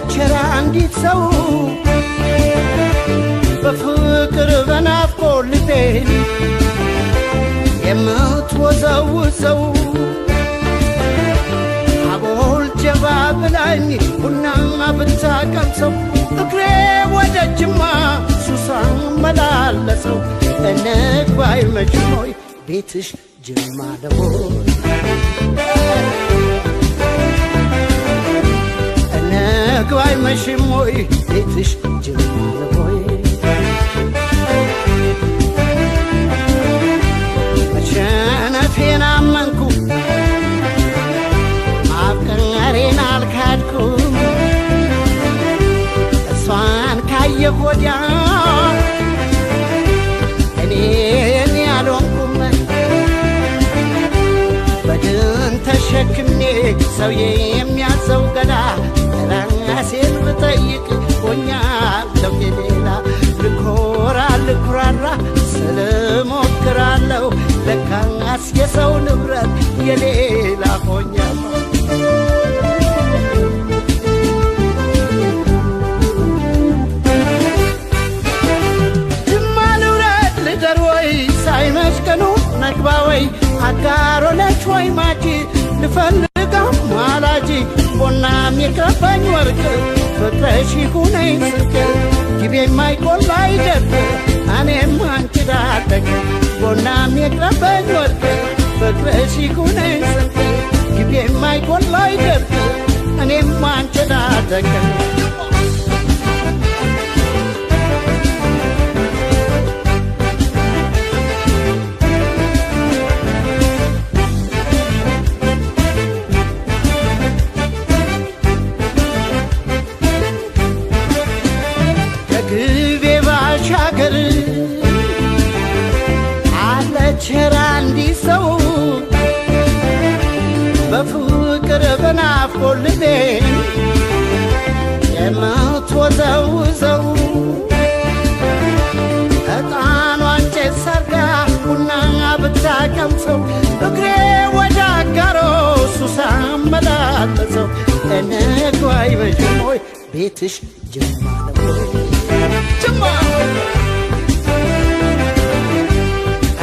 አለችራ አንዲት ሰው በፍቅር በናፍቆት ልቤን የምትወዘውዘው አቦል ጀባ ብላኝ ቡናማ ብታቀምሰው እግሬ ወደ ጅማ ሱሳን መላለሰው እንግባይ መችሞይ ቤትሽ ጅማ ነው እንግባይ መሽሞይ ቤትሽ ጅማ ነው መሸነፌን አመንኩ ማፍቀሬን አልካድኩም እሷን ካየሁ ወዲያ እኔን ያልሆንኩም በድን ተሸክሜ ሰውዬ የሚያዘው ገላ ራሴን ብጠይቅ ሆኛለሁ የሌላ ልኮራ ልኩራራ ስለሞክራለሁ ለካስ የሰው ንብረት የሌላ ሆኛለሁ ጅማ ልውረድ ልደር ወይ ሳይመሽ ቀኑ ነግባ ወይ አጋሮ ነች ወይ ማጂ ልፈልጋው ማላጂ ቦናም የከፋኝ ወርቅ ፍቅረሽ ይሁነኝ ስንቅ ጊቤ የማይቆላ አይደርቅ እኔም አንቺ ዳለቅ ቦናም የከፋኝ ወርቅ ፍቅረሽ ይሁነኝ ስንቅ ጊቤ የማይቆላ አይደርቅ እኔም አንቺ ዳለቅ ሻገር አለችራ አንዲት ሰው በፍቅር በናፍቆት ልቤን የምትወዘውዘው ዕጣኗን ጭስ ሰርጋ ቡና ብታቀምሰው እግሬ ወደ አጋሮ ሱሳን መላለሰው እንግባይ መሽሞይ ቤትሽ ጅማ ነው ጅማ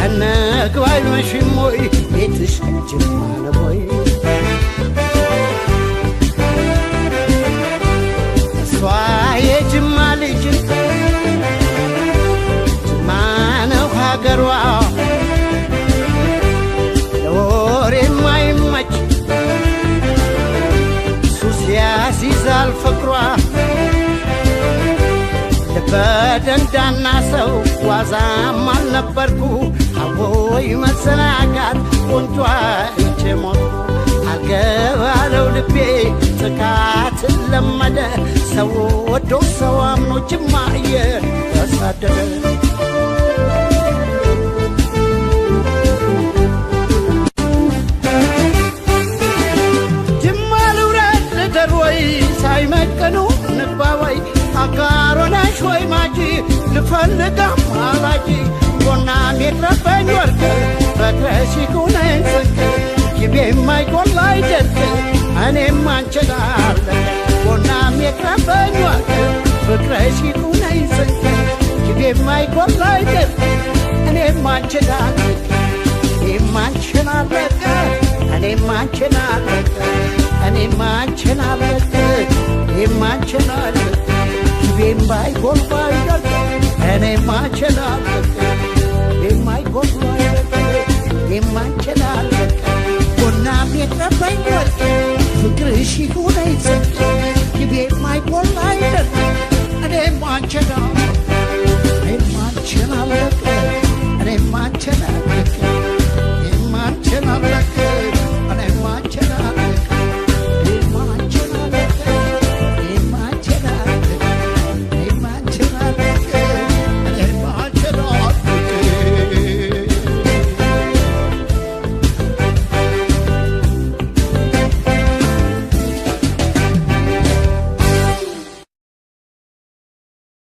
እንግባይ መሽሞይ ቤትሽ ጅማ ነው እሷ የጅማ ልጅ ጅማ ነው ሀገሯ ለወሬ የማይመች ሱስ ያስይዛል ፍቅሯ በደንዳና ሰው ዋዛም አልነበርኩ አቦይ መሰናጋት ቆንጆ አይቼ ሞትኩ አልገባለው ልቤ ጥቃትን ለመደ ሰው ወዶ ሰው አምኖ ጅማ እየተሳደደ ጅማ ልውረድ ልደር ወይ ሳይመቀኑ ንግባ ወይ አጋሮ ነሽ ወይ ማጂ ልፈልጋ ማላጂ ቦናም የከፋኝ ወርቅ ፍቅረሽ ይሁነኝ ስንቅ ጊቤ የማይቆላ አይደርቅ እኔም አንቺ ጋር ቦናም የከፋኝ ወርቅ ፍቅረሽ ይሁነኝ ስንቅ ጊቤ የማይቆላ አይደርቅ እኔም አንቺ ጋር እኔም አንቺን አለቀ እኔም አንቺን አለቀ እኔም አንቺን አለቀ እኔም አንቺን አለቀ ጊቤም ባይቆላ አይደርቅ እኔም አንቺን አለቀ እኔም ባይቆላ አይደርቅ እኔም አንቺን አለቀ ቦናም የከፋኝ ወርቅ ፍቅርሽ ይሁነኝ ስንቅ ጊቤ የማይቆላ አይደርቅ እኔም አንቺን